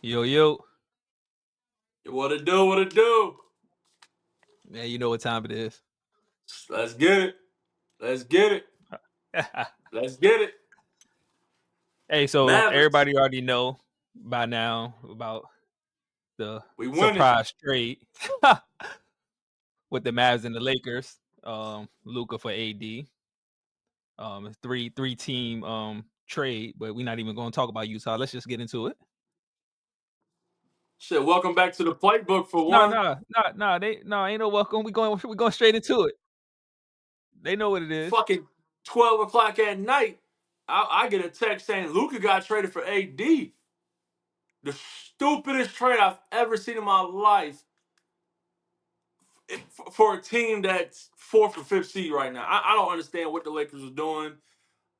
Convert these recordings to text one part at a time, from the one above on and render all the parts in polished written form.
Yo, yo. What it do? What it do? Man, you know what time it is. Let's get it. Let's get it. Let's get it. Hey, so Mavericks. everybody already know by now about the We winning. surprise trade with the Mavs and the Lakers. Luka for AD. It's three team trade, but we're not even going to talk about Utah. Let's just get into it. Shit. Welcome back to the playbook for No, one. no, no, no. Ain't no welcome. We going straight into it. They know what it is. Fucking 12 o'clock at night. I get a text saying Luka got traded for AD. The stupidest trade I've ever seen in my life for a team that's fourth or fifth seed right now. I don't understand what the Lakers are doing.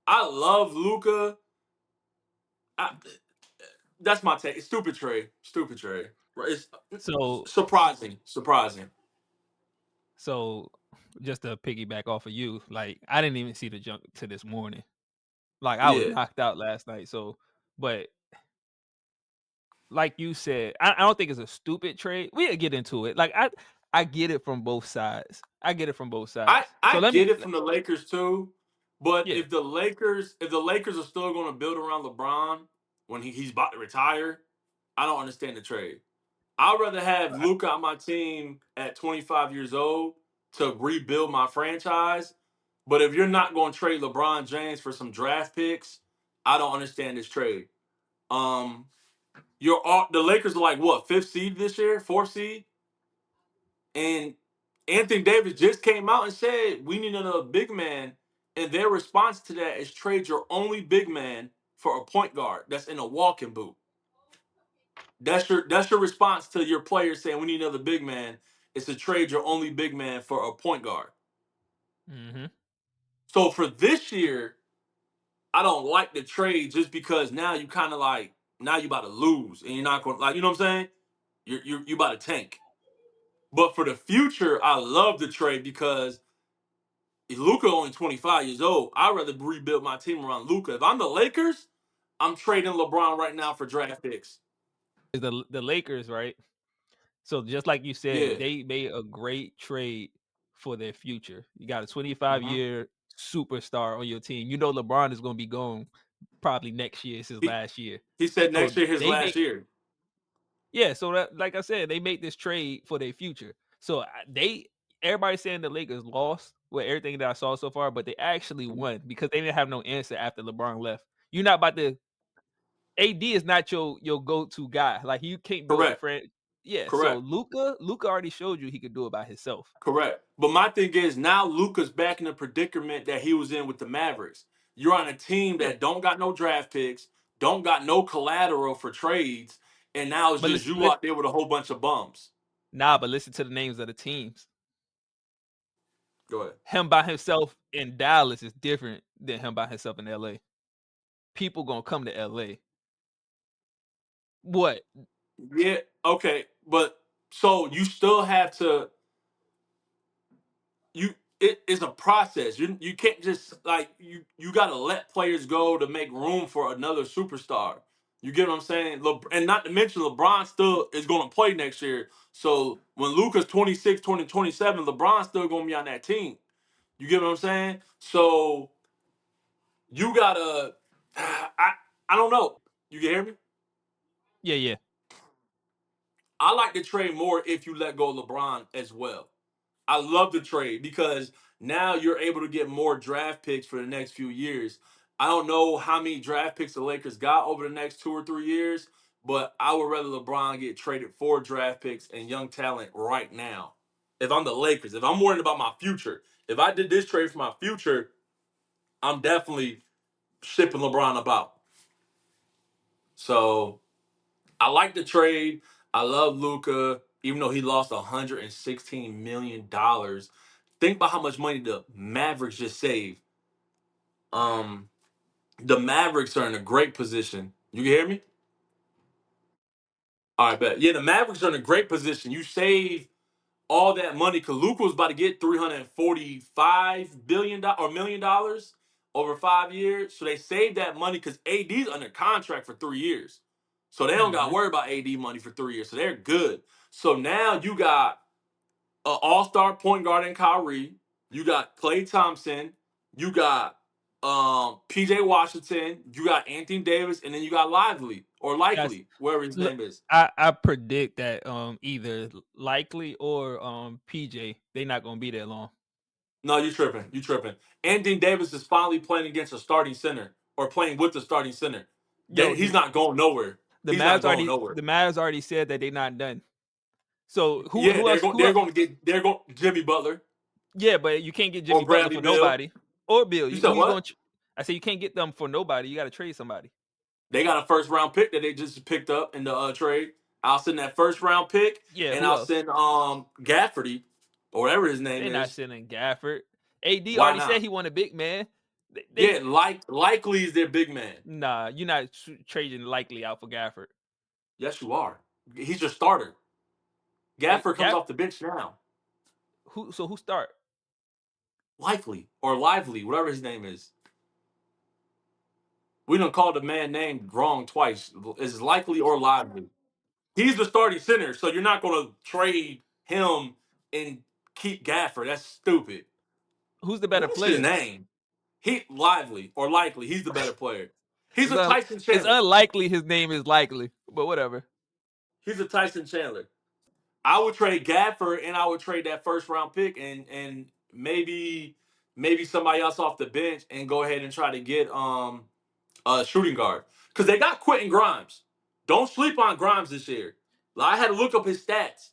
I love Luka. That's my take. Stupid trade. Stupid trade. It's So surprising. Surprising. so just to piggyback off of you, like I didn't even see the jump to this morning. Like I was Yeah. knocked out last night. So, but like you said, I don't think it's a stupid trade. We'll get into it. Like I get it from both sides. I get it from both I sides. So I let me get it from the Lakers too, but yeah. if the Lakers are still going to build around LeBron when he's about to retire, I don't understand the trade. I'd rather have Luka on my team at 25 years old to rebuild my franchise. But if you're not going to trade LeBron James for some draft picks, I don't understand this trade. Um, the Lakers are like what, fifth seed this year, fourth seed, and Anthony Davis just came out and said we need another big man, and their response to that is trade your only big man for a point guard that's in a walking boot. That's your response to your players saying we need another big man. Is to trade your only big man for a point guard. Hmm. So for this year, I don't like the trade just because now you kind of like now you about to lose and you're not going like you know what I'm saying. You about to tank. But for the future, I love the trade because Luka only 25 years old. I'd rather rebuild my team around Luka. If I'm the Lakers, I'm trading LeBron right now for draft picks. The Lakers, right? So just like you said, Yeah. they made a great trade for their future. You got a 25 hmm year superstar on your team. You know LeBron is going to be gone probably next year. It's his He last year. he said next So year his they last make year. yeah, so that like I said, they make this trade for their future. So they everybody saying the Lakers lost with everything that I saw so far, but they actually won because they didn't have no answer after LeBron left. You're not about to AD is not your go-to guy. Like you can't build the Correct. friend. Yeah, so Correct. Luca already showed you he could do it by himself. Correct. But my thing is now Luka's back in the predicament that he was in with the Mavericks. You're on a team Yeah, that don't got no draft picks, don't got no collateral for trades, and now it's but just listen, you out there with a whole bunch of bums. but listen to the names of the teams. Go ahead. Him by himself in Dallas is different than him by himself in LA. People gonna come to LA. What? Yeah, okay. But so you still have to you it is a process. You can't just like you got to let players go to make room for another superstar. You get what I'm saying? And not to mention LeBron still is going to play next year. So when Luka's 26, 27, LeBron's still going to be on that team. You get what I'm saying? So you got to I don't know. You can hear me? Yeah, yeah. I like to trade more if you let go of LeBron as well. I love the trade because now you're able to get more draft picks for the next few years. I don't know how many draft picks the Lakers got over the next 2 or 3 years, but I would rather LeBron get traded for draft picks and young talent right now. If I'm the Lakers, if I'm worried about my future, if I did this trade for my future, I'm definitely shipping LeBron about. So I like the trade. I love Luca, even though he lost $116 million. Think about how much money the Mavericks just saved. Um, the Mavericks are in a great position. You can hear me? All right, bet. Yeah, the Mavericks are in a great position. You save all that money because Luca was about to get $345 billion or $1 million over 5 years. So they saved that money because AD's under contract for 3 years. So they don't got to Mhm. worry about AD money for 3 years. So they're good. So now you got an all-star point guard in Kyrie. You got Klay Thompson. You got PJ Washington. You got Anthony Davis, and then you got Lively or That's Likely, wherever his look, name is. I predict that, either Likely or, PJ, they not gonna be that long. No, you tripping. You tripping. Anthony Davis is finally playing against a starting center or playing with the starting center. Yo, He's not going nowhere. He's not going nowhere. The Mavs already said that they not done. So Yeah, who else who they're el going to get they're going Jimmy Butler yeah, but you can't get or Jimmy Butler Bradley for Beal. nobody or Bill. You You said who you what? gonna I say you can't get them for nobody, you gotta trade somebody. They got a first round pick that they just picked up in the trade. I'll send that first round pick, Yeah, and who I'll else? send Gafferty or whatever his name They're not is. sending Gafford. AD Why already said not? he want a big man. Yeah, likely is their big man. Nah, you're not trading Likely out for Gafford. Yes, you are. He's your starter. They Gafford comes Gaff off the bench now. who start? Likely or Lively, whatever his name is. We done called the man name wrong twice. Is likely or lively. He's the starting center, so you're not going to trade him and keep Gafford. That's stupid. Who's the better What's his player? name? He lively or likely. He's the better player. He's It's a un Tyson it's Chandler. unlikely his name is Likely, but whatever. He's a Tyson Chandler. I would trade Gafford and I would trade that first round pick and maybe somebody else off the bench and go ahead and try to get a shooting guard because they got Quentin Grimes. Don't sleep on Grimes this year. I had to look up his stats.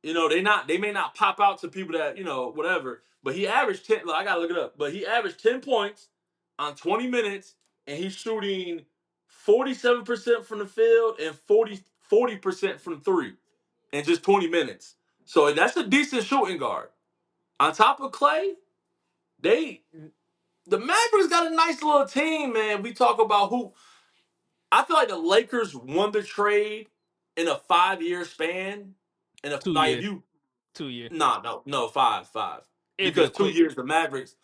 They may not pop out to people that whatever, but he averaged 10. I gotta look it up, but he averaged 10 points on 20 minutes, and he's shooting 47% from the field and 40% from three in just 20 minutes. So that's a decent shooting guard. On top of Clay, they the Mavericks got a nice little team, man. We talk about who I feel like the Lakers won the trade in a 5 year span. Two Like if year, you 2 year. nah, no, five. It'd be a Because two quick. years the Mavericks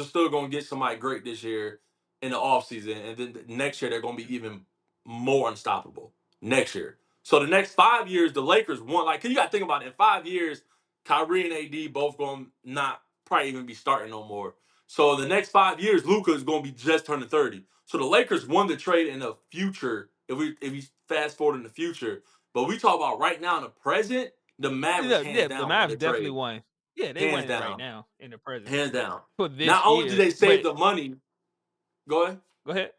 are still gonna get somebody great this year in the offseason. And then next year they're gonna be even more unstoppable. Next year. So the next 5 years, the Lakers won. Like, 'cause you gotta think about it. In 5 years, Kyrie and AD both gonna not probably even be starting no more. So the next 5 years, Luka is gonna be just turning 30. So the Lakers won the trade in the future. If we fast forward in the future, but we talk about right now in the present, the Mavericks Yeah, hands yeah, the down won Mavs the definitely trade. won. Yeah, they Hands winning right down. now in the present Hands down. for Not this only did year. they save But the money, go ahead. go ahead.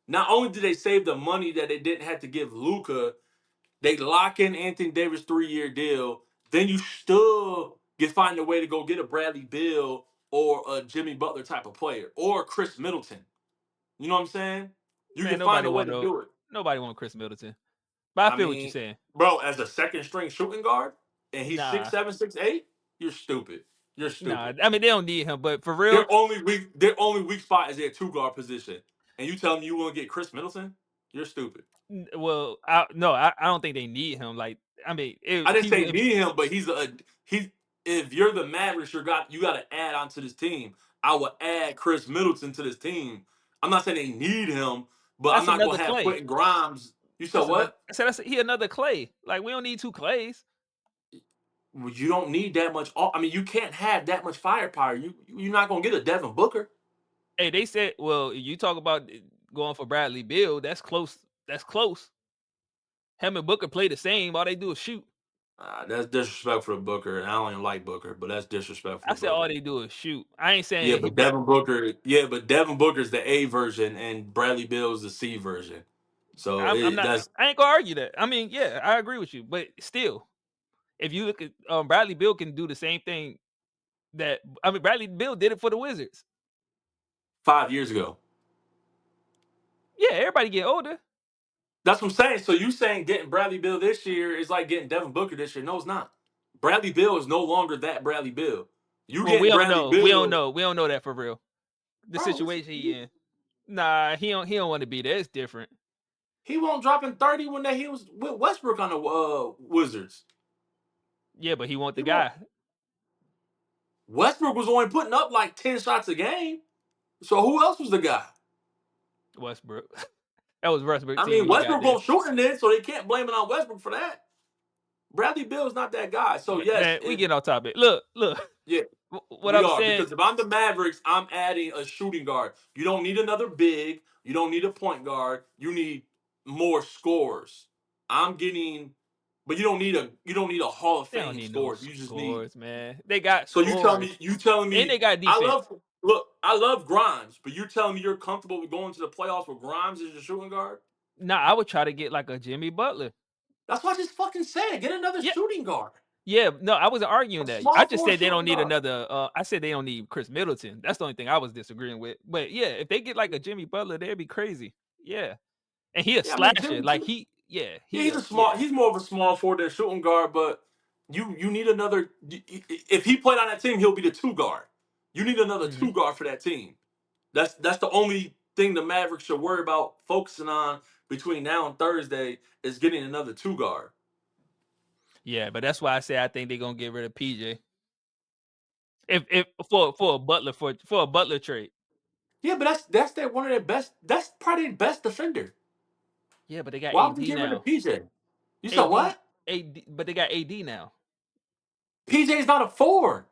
Not only did they save the money that they didn't have to give Luca, they lock in Anthony Davis 3 year deal. Then you still can find a way to go get a Bradley Bill or a Jimmy Butler type of player or Chris Middleton. You know what I'm saying? You Man, can find nobody a way want to no do it. nobody want Chris Middleton. But I I feel what you're mean, saying. bro, as a second string shooting guard, and he's six Nah, seven, 6'8", you're stupid. You're nah. stupid. I mean, they don't need him, but for real, Their only weak spot is their two guard position. And you tell me you want to get Chris Middleton? You're stupid. well, no, I don't think they need him. Like, I mean, I if didn't he say would, need him, but he's if you're the Mavericks, you got to add onto this team. I would add Chris Middleton to this team. I'm not saying they need him, but I'm that's not another gonna have Clay. Quentin Grimes. You said That's another. what? I said he another Clay. Like, we don't need two Clays. Well, you don't need that much. I mean, you can't have that much firepower. You're not gonna get a Devin Booker. Hey, they said, well, you talk about going for Bradley Bill. That's close. That's close. Him and Booker play the same. All they do is shoot. That's disrespectful to Booker, and I don't even like Booker, but that's disrespectful I to said all Booker. they do is shoot. I ain't Yeah, saying he but bet. Devin Booker, yeah, but Devin Booker's the A version, and Bradley Beal is the C version. So I'm not. that's I ain't gonna argue that. I mean, yeah, I agree with you. But still, if you look at Bradley Bill can do the same thing that I mean Bradley Bill did it for the Wizards. 5 years ago. Yeah, everybody get older. That's what I'm saying. So you saying getting Bradley Beal this year is like getting Devin Booker this year? No, it's not. Bradley Beal is no longer that Bradley Beal. You Well, we getting don't Bradley know. We don't Bill, know. We don't know that for real. The bro? situation he in. Nah, he don't. He don't want to be there. It's different. He won't drop in 30 when he was with Westbrook on the Wizards. Yeah, but he want the He won't. guy Westbrook was only putting up like 10 shots a game. So who else was the guy? Westbrook. That was Westbrook I team mean, when he got Westbrook there. won't shoot in it, so they can't blame it on Westbrook for that. Bradley Beal's not that guy. So yes, Man, we get off topic. Look. yeah, What we I'm are, saying, because if I'm the Mavericks, I'm adding a shooting guard. You don't need another big. You don't need a point guard. You need more scores. I'm getting, but you don't need a Hall of they don't Fame need no scorer. You just need. scores, man. They got So you tell me scores you telling and they me got I defense. love look I love Grimes, but you're telling me you're comfortable with going to the playoffs with Grimes as your shooting guard? Nah, I would try to get like a Jimmy Butler. That's what I just fucking said. Get another Yeah, shooting guard, yeah. No, I wasn't arguing a that. I small just forward said they don't shooting need guard. another. I said they don't need Chris Middleton. That's the only thing I was disagreeing with. But yeah, if they get like a Jimmy Butler, they'd be crazy. Yeah, and he a Yeah, I mean slasher. Like Yeah, he a yeah. he's more of a small forward than shooting guard, but you need another. If he played on that team, he'll be the two guard. You need another Hmm. two guard for that team. That's the only thing the Mavericks should worry about focusing on between now and Thursday is getting another two guard. Yeah, but that's why I say I think they're gonna get rid of PJ. If for a Butler for a Butler trade. Yeah, but that's their one of their best. That's probably their best defender. Yeah, but they got Why would you AD get rid of now. PJ? You said AD what? AD, but they got AD now. PJ's not a four.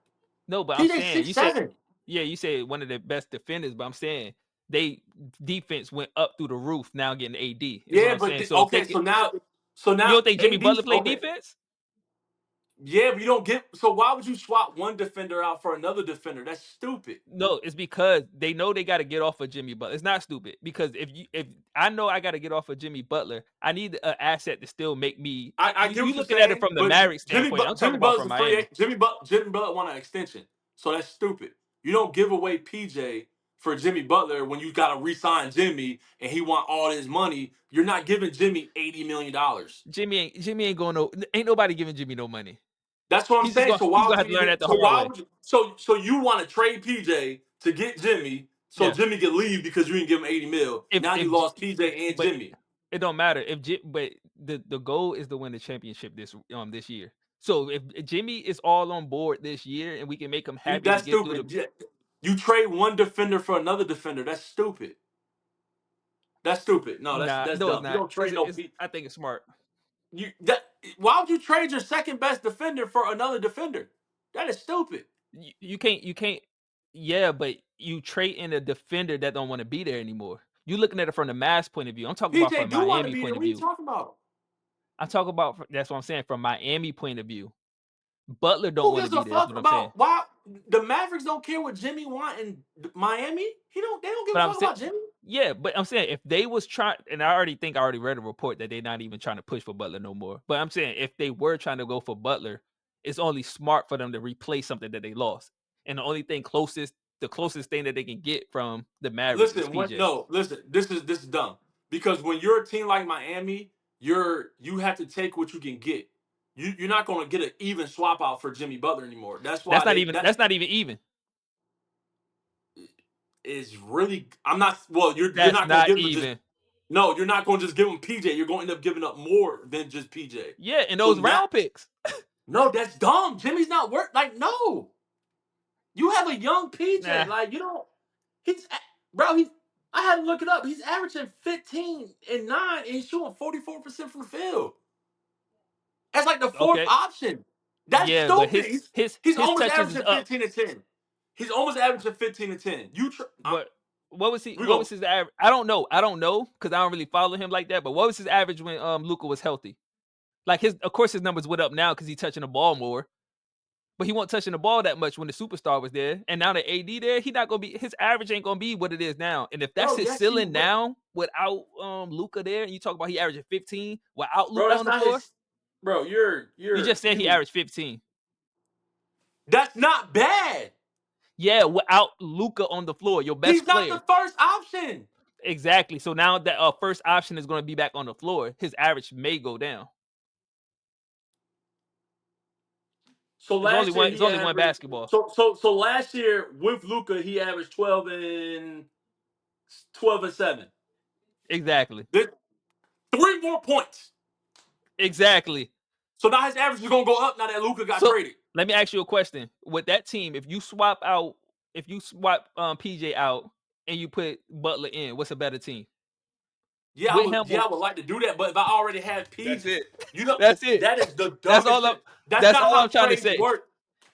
No, but I'm PJ's saying six you said seven. yeah, you said one of the best defenders, but I'm saying they defense went up through the roof now getting AD is what Yeah, I'm but saying. So if they okay, get so you now don't think Jimmy Butler AD play okay. defense? Yeah, but you don't get. So why would you swap one defender out for another defender? That's stupid. No, it's because they know they got to get off of Jimmy Butler. It's not stupid because if I know I got to get off of Jimmy Butler, I need an asset to still make me. I get You what you're looking at it saying, from the but Maverick standpoint. I'm talking Jimmy about Butler's from a free Miami. agent. Jimmy Butler want an extension, so that's stupid. You don't give away PJ for Jimmy Butler when you got to re-sign Jimmy and he want all his money. You're not giving Jimmy $80 million. Jimmy ain't going no. Ain't nobody giving Jimmy no money. That's what I'm He's just saying. going. So He's why gonna would have you to learn even? that the So hard why way. would you? So you want to trade PJ to get Jimmy, so Yeah. Jimmy can leave because you didn't give him 80 mil. Now you If lost PJ and but Jimmy. it don't matter but the goal is to win the championship this year. So if Jimmy is all on board this year and we can make him happy to That's get through the stupid. You trade one defender for another defender. That's stupid. That's stupid. No, nah, that's no, it's dumb. You not. don't trade no It's P. I think it's smart. You that Why would you trade your second best defender for another defender? That is stupid. You can't yeah, but you trade in a defender that don't want to be there anymore. You looking at it from the mass point of view. I'm talking about PJ from do want to Miami be there. point of What are you view. talking about? I'm talking about that's what I'm saying from Miami point of view. Butler don't Who want to gives a be there. That's fuck what I'm saying. about why the Mavericks don't care what Jimmy want in Miami? They don't give But a I'm fuck saying, about Jimmy. yeah, but I'm saying if they was trying, and I already read a report that they're not even trying to push for Butler no more. But I'm saying if they were trying to go for Butler, it's only smart for them to replace something that they lost. And the closest thing that they can get from the Mavericks is Listen, PJ. listen, this is dumb. Because when you're a team like Miami, you have to take what you can get. You're not gonna get an even swap out for Jimmy Butler anymore. That's why That's not even even. is really I'm not well, you're That's not gonna not give him just even. no, you're not gonna just give him PJ. You're gonna end up giving up more than just PJ. Yeah, and So those now round picks. no, that's dumb. Jimmy's not worth like no. You have a young PJ. Nah. Like you don't. He's bro. He's. I had to look it up. He's averaging 15 and 9, and he's shooting 44% from the field. That's like the fourth Okay. option. That's Yeah, but stupid. his He's his he's his almost touches is averaging up. 15 and 10. He's almost averaging 15 and 10. What what was he? We What was go, his average? I don't know. I don't know because I don't really follow him like that. But what was his average when Luca was healthy? Like of course, his numbers went up now because he's touching the ball more. But he wasn't touching the ball that much when the superstar was there. And now the AD there, he not gonna be his average ain't gonna be what it is now. And if that's bro. his Yes, he ceiling will. now without Luca there, and you talk about he averaging 15 without Bro, Luca that's on the not floor, his. Bro, you just said he averaged 15. That's not bad. Yeah, without Luca on the floor, your He's best not the player. first option. Exactly. So now that first option is going to be back on the floor, his average may go down. So It's only last year one. It's he only one averaged. basketball. So last year with Luca he averaged 12 and 7. Exactly. There's 3 more points. Exactly. So now his average is gonna go up now that Luca got So traded. let me ask you a question. With that team, if you swap PJ out and you put Butler in, what's a better team? Yeah, with him. I would like to do that, but if I already have That's pieces, it. you know, That's it. that is the That's dumbest all I'm. shit. That's That's not all how I'm trying to trades say. work.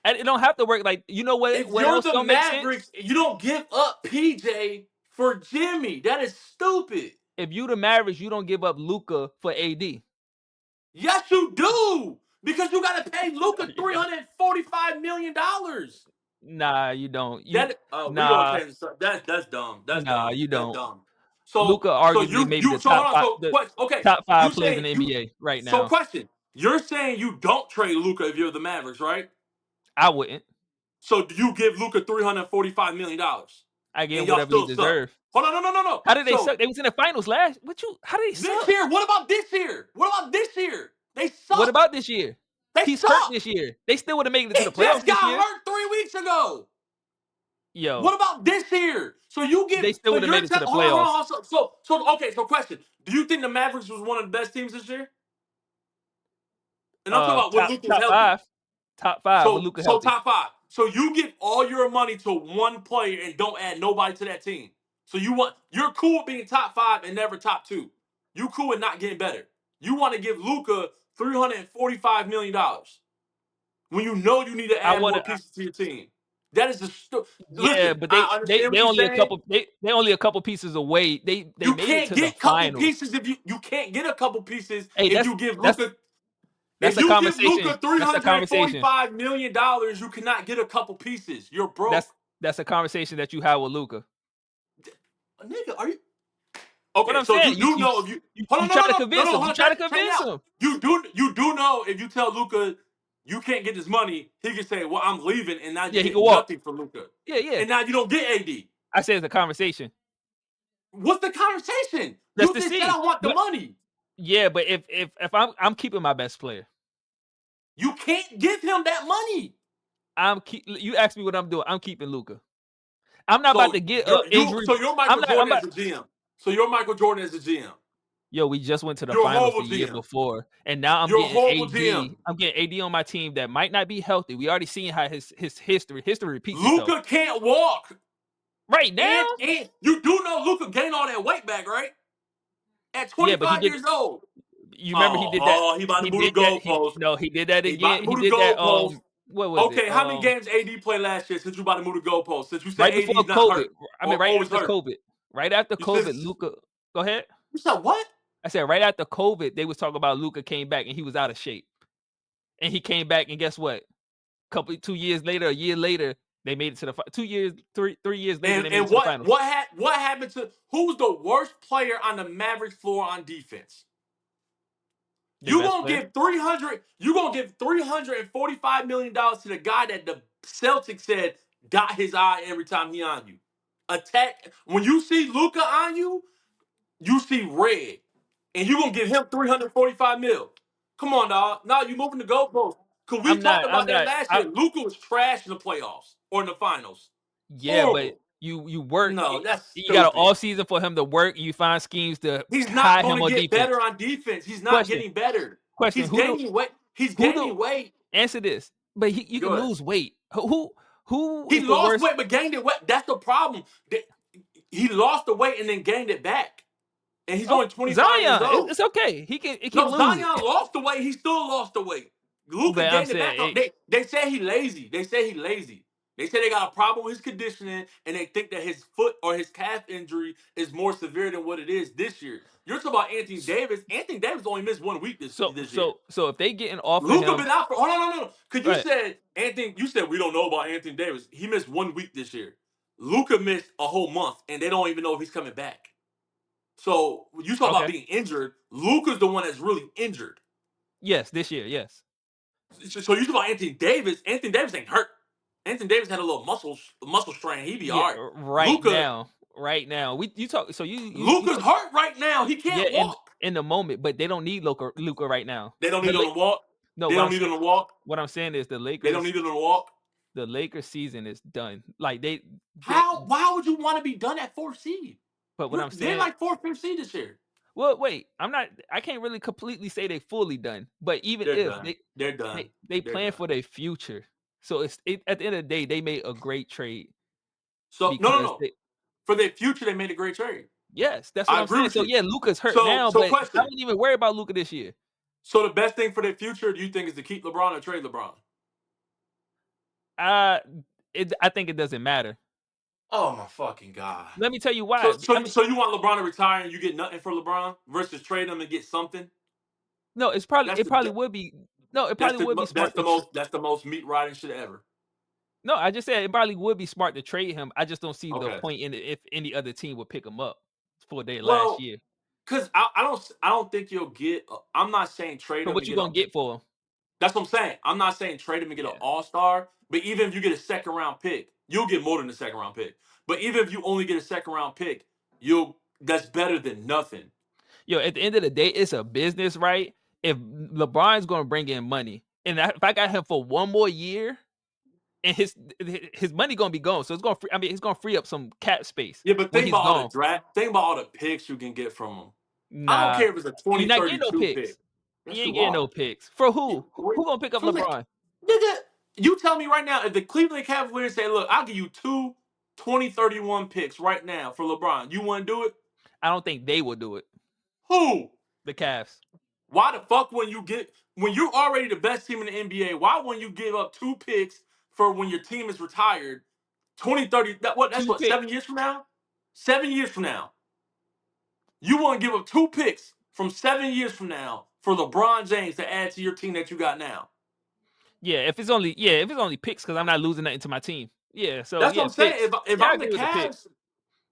And it don't have to work. Like you know what? If What you're else the don't make sense? Mavericks, you don't give up PJ for Jimmy. That is stupid. If you the Mavericks, you don't give up Luka for AD. Yes, you do. Because you got to pay No, Luca you don't. $345 million. Nah, you don't. You That we gonna nah change the that's dumb. That's nah. dumb. You That's don't. dumb. Luka So arguably maybe the so hold top on. five, So the okay, top you five players in saying the you NBA right so now. question. You're saying you don't trade Luca if you're the Mavericks, right? I wouldn't. So do you give Luca $345 million I give and him y'all whatever he still suck? deserves. Hold on, no. How did they So suck? They was in the finals last. What you? How did they this suck? year, what about this year? What about this year? They What suck. about this year? They He's hurt suck. this year. They still would have made it to He the playoffs just this got year. hurt 3 weeks ago. Yo, What about this year? So you give they still so would have made you're it to the hold on, hold on, playoffs. hold on. So okay, so question. Do you think the Mavericks was one of the best teams this year? And I'm talking about when Top Luka was top healthy. five, top five with Luka So healthy. top five. So you give all your money to one player and don't add nobody to that team. So you're cool with being top five and never top two. You cool with not getting better. You want to give Luka $345 million when you know you need to I add would more have. pieces to your team. That is the Yeah, listen. but I they understand what they you're only a saying. couple. They only a couple pieces away. They You made it can't to the get couple finals. pieces if you can't get a couple pieces Hey, if you give that's Luca that's if a you give conversation. Luca three That's a hundred and forty conversation. five million dollars, you cannot get a couple pieces. You're That's broke, that's a conversation that you have with Luka. nigga. Are you What okay? I'm So saying, you do know if you hold you on, try to convince him. hold You on, try to check me convince out. him. You do know if you tell Luca you can't get this money, he can say, "Well, I'm leaving," and now you Yeah, he get can walk. nothing for Luca, Yeah, yeah. and now you don't get AD. I said it's a conversation. What's the conversation? Just You to just said see. I want the But money. yeah, but if I'm keeping my best player. You can't give him that money. You ask me what I'm doing. I'm keeping Luka. I'm not about to get a injury. So you're I'm Michael not. I'm Jordan about. as a GM. So you're Michael Jordan as a GM. Yo, we just went to the You're a finals horrible the year GM. before, and now I'm You're a getting horrible AD. GM. I'm getting AD on my team that might not be healthy. We already seen how his history repeats itself. Luca can't walk. Right now, And you do know Luca gained all that weight back, right? At yeah, but he 25 did. years old. You remember he did that. He about to He move the did that. He goalpost. no, he did that He about again. to He move the did that. goalpost. What was it? Okay, how many games AD played last year since you about to move the goalpost? Since you said Right before AD's not COVID. hurt I mean, or right always after hurt. COVID. Right after You said COVID, Luca. Go ahead. you said what? I said right after COVID, they was talking about Luca came back and he was out of shape, and he came back and guess what? Couple 2 years later, a year later, they made it to the 2 years, 3 years later, they made it And to the finals. what happened to who's the worst player on the Mavericks floor on defense? Their best player. You gonna give $345 million to the guy that the Celtics said got his eye every time he on you. Attack when you see Luca on you, you see red. And you gonna give him 345 mil. Come on, dog. Now you moving the goalpost. Cause we I'm not. talked I'm about that not. last year. Luca was trash in the playoffs or in the finals. Yeah, but Horrible. you work. No, that's You got an stupid. all season for him to work. You find schemes to He's not hide going him to on get defense. better on defense. He's not Question. getting better. Question. He's gaining weight. He's Who do gaining weight. answer this? But you can Good. lose weight. Who He is the lost worst? weight but gained it. That's the problem. He lost the weight and then gained it back. And he's Oh, only 25 years Zion. old. It's okay. He can No, lose Zion it. lost the weight. He still lost the weight. Luca But I'm gained it saying, back. They say he lazy. They say he lazy. They say they got a problem with his conditioning, and they think that his foot or his calf injury is more severe than what it is this year. You're talking about Anthony Davis. Anthony Davis only missed 1 week this year. so if they getting off of Luca him, been out for hold on, no. Cause you right? said Anthony, you said we don't know about Anthony Davis. He missed 1 week this year. Luca missed a whole month, and they don't even know if he's coming back. So you talk about Okay. being injured. Luca's the one that's really injured. Yes, this year. Yes. So you talk about Anthony Davis. Anthony Davis ain't hurt. Anthony Davis had a little muscle strain. He be Yeah. all right. Right Luca, now. Right now. We you talk. So you Luca's hurt right now. He yeah, can't walk. in the moment, but they don't need Luca right now. They don't need him to walk. No, They what don't I'm need him saying, to walk. is They don't need him to walk. the Lakers season is done. Like they How? Why would you want to be done at fourth seed? but what I'm They're saying, like fourth, fifth seed this year. well, wait, I can't really completely say they fully done. But even They're if done. They're done. they They're plan done. for their future. So at the end of the day, they made a great trade So no, no, because no. For their future, they made a great trade. Yes, that's what I I'm agree saying. with So you. yeah, Luka's hurt So, now, so but I question. wouldn't even worry about Luka this year. So the best thing for their future, do you think, is to keep LeBron or trade LeBron? Uh, I think it doesn't matter. Oh my fucking god. Let me tell you why. So, I so, mean, so you want LeBron to retire and you get nothing for LeBron versus trade him and get something? no, That's it probably the would be no, it probably would be that's smart the to most that's the most meat riding shit ever. no, I just said it probably would be smart to trade him. I just don't see the Okay. point in it if any other team would pick him up for their last Well, year. because I don't think you'll get. I'm not saying trade So him what and you get a. gonna get for him? That's what I'm saying. I'm not saying trade him and get an Yeah. all star. But even if you get a second round pick, you'll get more than a second round pick. But even if you only get a second round pick, you'll that's better than nothing. Yo, at the end of the day, it's a business, right? If LeBron's gonna bring in money, and if I got him for one more year, and his money gonna be gone, so it's gonna free, I mean, it's gonna free up some cap space Yeah, but when think he's about all the gone. draft. Think about all the picks you can get from him. I don't Nah, care if it's a you're not getting no 2032 pick. picks. You Yes, ain't you getting no are. picks for You, who? Who gonna pick up from the LeBron? nigga, you tell me right now if the Cleveland Cavaliers say, "Look, I'll give you two 2031 picks right now for LeBron," you want to do it? I don't think they will do it. Who? The Cavs. Why the fuck when you're already the best team in the NBA? Why wouldn't you give up two picks for when your team is retired? 2030. That's Two what, 7 years picks. from now? 7 years from now. You want to give up two picks from 7 years from now for LeBron James to add to your team that you got now. If it's only picks because I'm not losing nothing to my team. Yeah, so That's what yeah, I'm saying. picks. If Yeah, I I'm the agree with the Cavs, picks.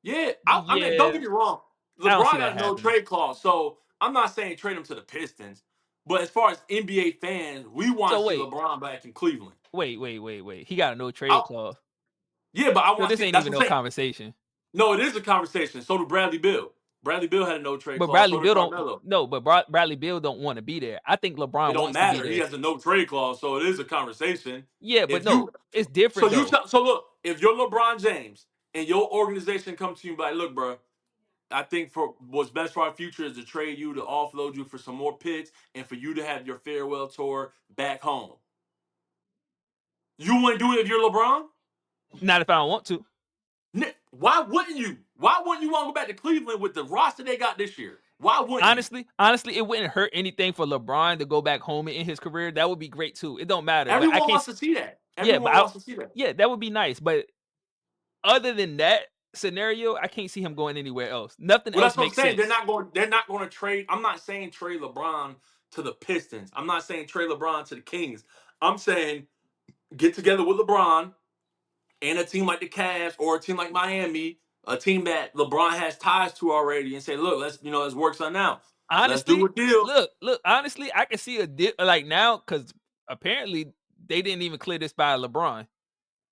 yeah, I mean, don't Yeah, get me wrong. I don't see LeBron that has no happening. trade clause, so I'm not saying trade him to the Pistons. But as far as NBA fans, we want So to see wait, LeBron back in Cleveland. wait. He got a no trade I, clause. yeah, but I So want to this see. ain't That's even what I'm no saying. conversation. No, it is a conversation. So did Bradley Bill. Bradley Bill had a no trade But clause. Bradley So did Bill don't Carmelo. no, but Bradley Bill don't want to be there. I think It LeBron don't wants to be matter. He there. has a no trade clause, so it is a conversation. Yeah, but If no, you, it's different though. so look, if you're LeBron James and your organization comes to you and be like, look, bro, I think for what's best for our future is to trade you to offload you for some more picks and for you to have your farewell tour back home. You wouldn't do it if you're LeBron? Not if I don't want to. Why wouldn't you? Why wouldn't you want to go back to Cleveland with the roster they got this year? Why wouldn't you? Honestly, it wouldn't hurt anything for LeBron to go back home in his career. That would be great too. It don't matter, but I Everyone can't. wants to see that. Yeah, but Everyone wants to see that. yeah, that would be nice. But other than that scenario, I can't see him going anywhere else. Nothing Well, else that's what I'm makes saying. sense. They're not going to trade. I'm not saying trade LeBron to the Pistons. I'm not saying trade LeBron to the Kings. I'm saying get together with LeBron and a team like the Cavs or a team like Miami, a team that LeBron has ties to already, and say, look, let's work something out. Let's do Honestly, a deal. look. Honestly, I can see a dip like now because apparently they didn't even clear this by LeBron.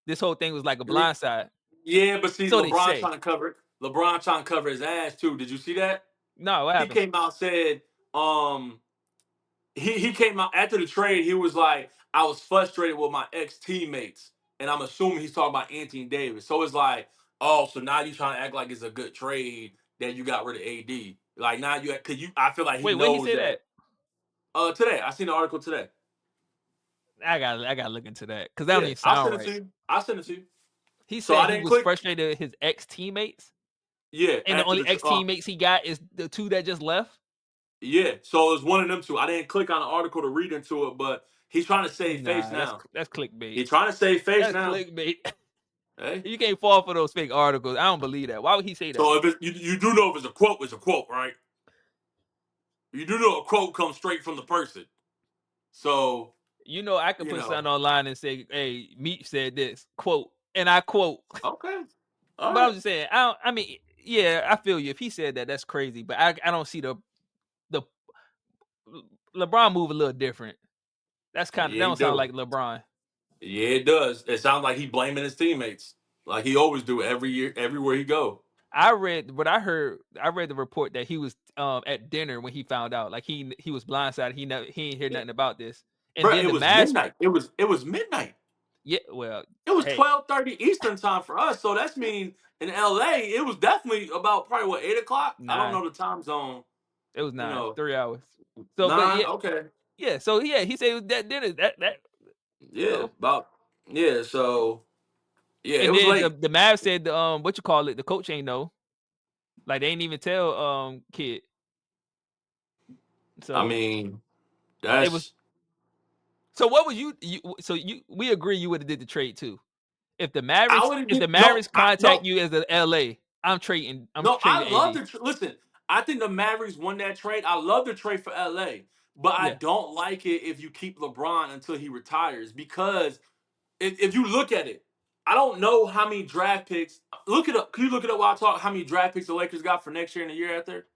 This whole thing was like a blindside. Yeah, but see, So they LeBron say. trying to cover it. LeBron trying to cover his ass too. Did you see that? No, what He happened? came out and said, um, he came out after the trade. He was like, I was frustrated with my ex teammates, and I'm assuming he's talking about Anthony Davis. So it's like, oh, so now you trying to act like it's a good trade that you got rid of AD. Like now you, cause you, I feel like he Wait, where he knows said that? that. Today I seen the article today. I got to look into that because that don't Yeah, even I'll sound send it right. to you. I'll send it to you. He So said I he didn't was click. frustrated with his ex teammates, Yeah, and the after only the ex teammates he got is the two that just left. yeah. So it was one of them two. I didn't click on the article to read into it, but he's trying to save face Nah, now. that's clickbait. He's trying to save face That's now. clickbait. Hey. You can't fall for those fake articles. I don't believe that. Why would he say that? So if you do know if it's a quote, right? You do know a quote comes straight from the person. So, You know, I could you put know. something online and say, "Hey, Meech said this quote," and I quote. Okay. All But I'm right. just saying, I don't. I mean, yeah, I feel you. If he said that, that's crazy. But I don't see the LeBron move a little different. That's kind of that Yeah, he don't sound do. like LeBron. Yeah, it does. It sounds like he blaming his teammates. Like he always do every year, everywhere he go. I read what I heard. I read the report that he was at dinner when he found out. Like he was blindsided. He ain't hear Yeah. nothing about this. And Bro, then it the was Mavs, midnight. It was midnight. yeah. Well, It was hey, 12:30 Eastern time for us. So that's mean in LA, it was definitely about probably what 8 o'clock. I don't 9. know the time zone. It was You 9, know, 3 hours. So, but 9. yeah, Okay. yeah. So yeah, he said it was that dinner. That you Yeah, know. about yeah. So yeah, it And was then late. the Mavs said what you call it. The coach ain't know. Like they didn't even tell Kid. I So mean, it was. that's So what would you? So you we agree you would have did the trade too. If the I Mavericks, would have if the did no, Mavericks contact no, you as the LA, I'm trading. I'm no. I trading love AD. the listen. I think the Mavericks won that trade. I love the trade for LA, but I Yeah, don't like it if you keep LeBron until he retires because if you look at it, I don't know how many draft picks. Look it up. Can you look it up while I talk? How many draft picks the Lakers got for next year and the year after?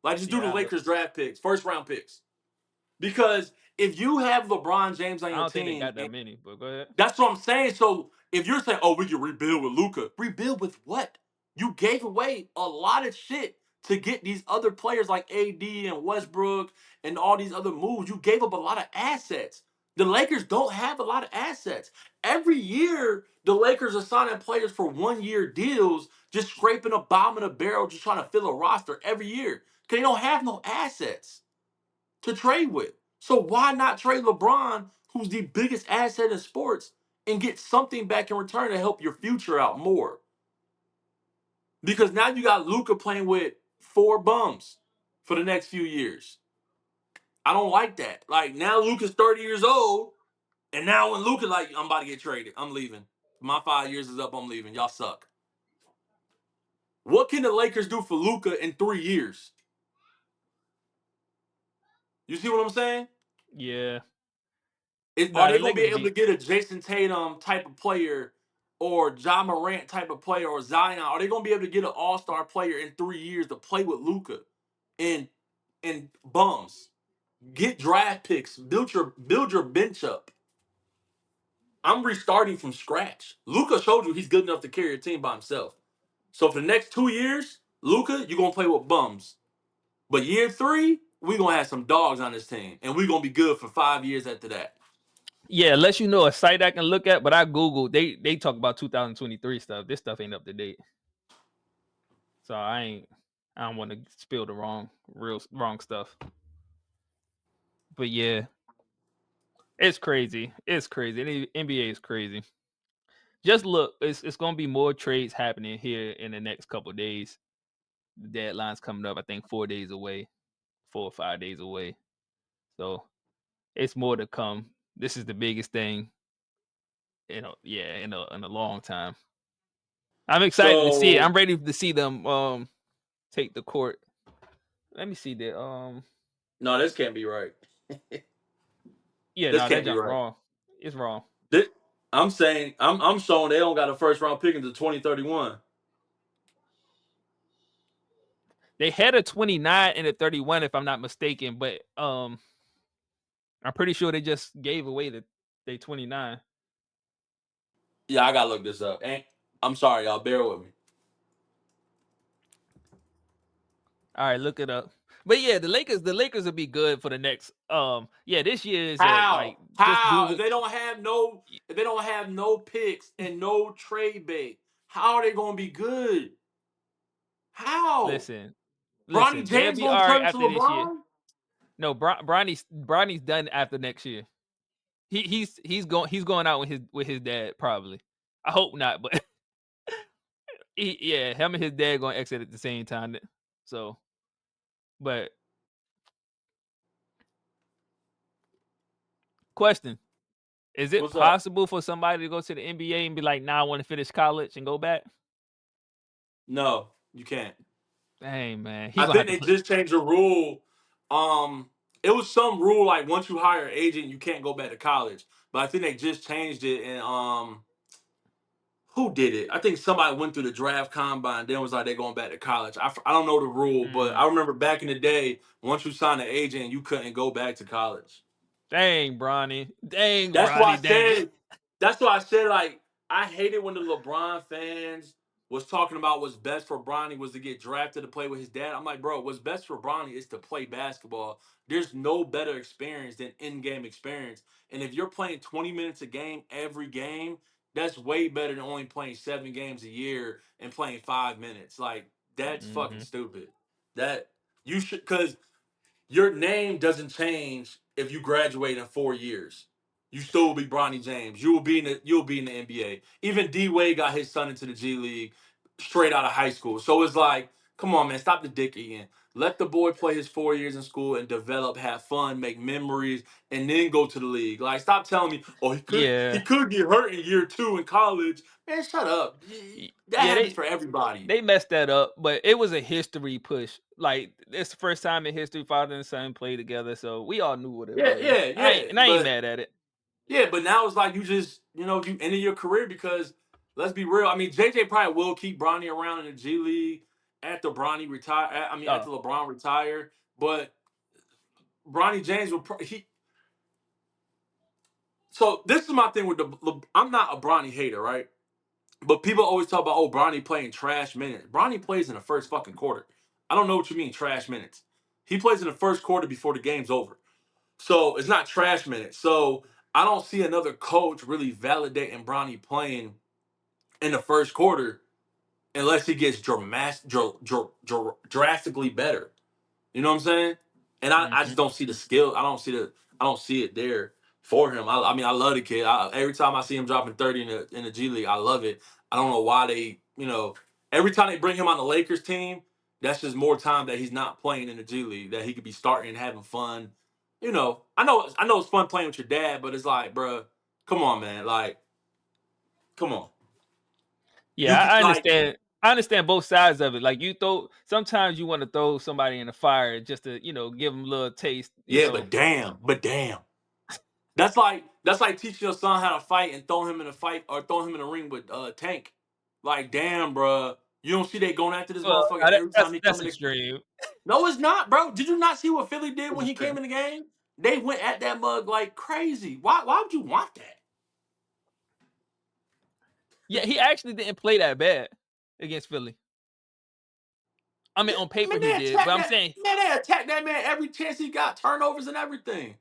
Like just do the yeah. Lakers draft picks, first round picks. Because if you have LeBron James on I your don't think they team, got that many. But go ahead. that's what I'm saying. So if you're saying, "Oh, we can rebuild with Luca," rebuild with what? You gave away a lot of shit to get these other players like AD and Westbrook and all these other moves. You gave up a lot of assets. The Lakers don't have a lot of assets. Every year, the Lakers are signing players for 1 year deals, just scraping a bottom of the barrel, just trying to fill a roster every year. Because they don't have no assets to trade with. So why not trade LeBron, who's the biggest asset in sports, and get something back in return to help your future out more? Because now you got Luca playing with four bums for the next few years. I don't like that. Like now Luca's 30 years old, and now when Luca like, I'm about to get traded. I'm leaving. My 5 years is up. I'm leaving. Y'all suck. What can the Lakers do for Luca in 3 years? You see what I'm saying? Yeah. Are Nah, they the going to Lakers be would able to be. get a Jason Tatum type of player or John Morant type of player or Zion? Are they going to be able to get an All Star player in 3 years to play with Luca and bums? Get draft picks. Build your bench up. I'm restarting from scratch. Luca showed you he's good enough to carry a team by himself. So for the next 2 years, Luca, you're gonna play with bums. But year three, we're gonna have some dogs on this team, and we're gonna be good for 5 years after that. Yeah, unless you know a site I can look at. But I Googled. They talk about 2023 stuff. This stuff ain't up to date. So I ain't. I don't want to spill the wrong stuff. But yeah, it's crazy. It's crazy. NBA is crazy. Just look, it's gonna be more trades happening here in the next couple of days. The deadline's coming up. I think 4 days away, 4 or 5 days away. So it's more to come. This is the biggest thing, yeah, in a long time. I'm excited to see it. So I'm ready to see them take the court. Let me see that. no, this can't be right. Yeah, This no, that can't be junk right. wrong. It's wrong. This, I'm saying I'm showing they don't got a first round pick until 2031. They had a 29 and a 31, if I'm not mistaken, but I'm pretty sure they just gave away they 29. Yeah, I gotta look this up. And I'm sorry, y'all. Bear with me. All right, look it up. But yeah, the Lakers will be good for the next yeah, this year is like How? just do How? If what they don't have no, if they don't have no picks and no trade bait, how are they gonna be good? How? listen. Bronny Listen, they'll James be gonna all right turn into after this year. LeBron? No, Bronny's done after next year. He's going out with his dad probably. I hope not, but yeah, him and his dad going to exit at the same time. So, but question: is it What's up? possible for somebody to go to the NBA and be like, "Nah, I want to finish college and go back"? No, you can't. Dang man, he I gonna have think to they play. just changed the rule. It was some rule like once you hire an agent, you can't go back to college. But I think they just changed it, and who did it? I think somebody went through the draft combine, then was like they're going back to college. I don't know the rule, but Mm, I remember back in the day, once you signed an agent, you couldn't go back to college. dang, Bronny, dang, That's why I Bronny, dang. said. That's why I said like I hated when the LeBron fans was talking about what's best for Bronny was to get drafted to play with his dad. I'm like, bro, what's best for Bronny is to play basketball. There's no better experience than in-game experience. And if you're playing 20 minutes a game every game, that's way better than only playing 7 games a year and playing 5 minutes. Like that's fucking Hmm. stupid. That you should because your name doesn't change if you graduate in 4 years. You still will be Bronny James. You'll be in the NBA. Even D Wade got his son into the G League straight out of high school. So it's like Come on, man. Stop the dick eating. Let the boy play his 4 years in school and develop, have fun, make memories, and then go to the league. Like, stop telling me, oh, he Yeah, could get hurt in year 2 in college. Man, shut up. That yeah, happens for everybody. they messed that up, but it was a history push. Like it's the first time in history father and son played together, so we all knew what it Yeah, was. yeah, yeah. I ain't But mad at it. yeah, but now it's like you just, you ended your career because let's be real. I mean, JJ probably will keep Bronny around in the G League after Bronny retire. I mean, Oh, after LeBron retire. But Bronny James will he. So this is my thing with I'm not a Bronny hater, right? But people always talk about, oh, Bronny playing trash minutes. Bronny plays in the first fucking quarter. I don't know what you mean trash minutes. He plays in the first quarter before the game's over. So it's not trash minutes. So I don't see another coach really validating Bronny playing in the first quarter unless he gets drastically better. You know what I'm saying? And I mhm. just don't see the skill. I don't see it there for him. I mean, I love the kid. Every time I see him dropping 30 in the G League, I love it. I don't know why every time they bring him on the Lakers team, that's just more time that he's not playing in the G League, that he could be starting and having fun. I know it's fun playing with your dad, but it's like, bruh, come on, man. Like, come on. You Yeah, can I like, understand. I understand both sides of it. Like you throw, sometimes you want to throw somebody in the fire just to, give them a little taste. yeah, but damn. That's like teaching your son how to fight and throwing him in a fight or throwing him in a ring with Tank. Like, damn, bro. You don't see they going after this Well, motherfucker every time that's he come that's in the. extreme. No, it's not, bro. Did you not see what Philly did That's when he extreme. came in the game? They went at that mug like crazy. Why would you want that? Yeah, he actually didn't play that bad against Philly. I mean, on paper Man, he they did, but attacked I'm that saying, man. They attacked that man every chance he got, turnovers and everything.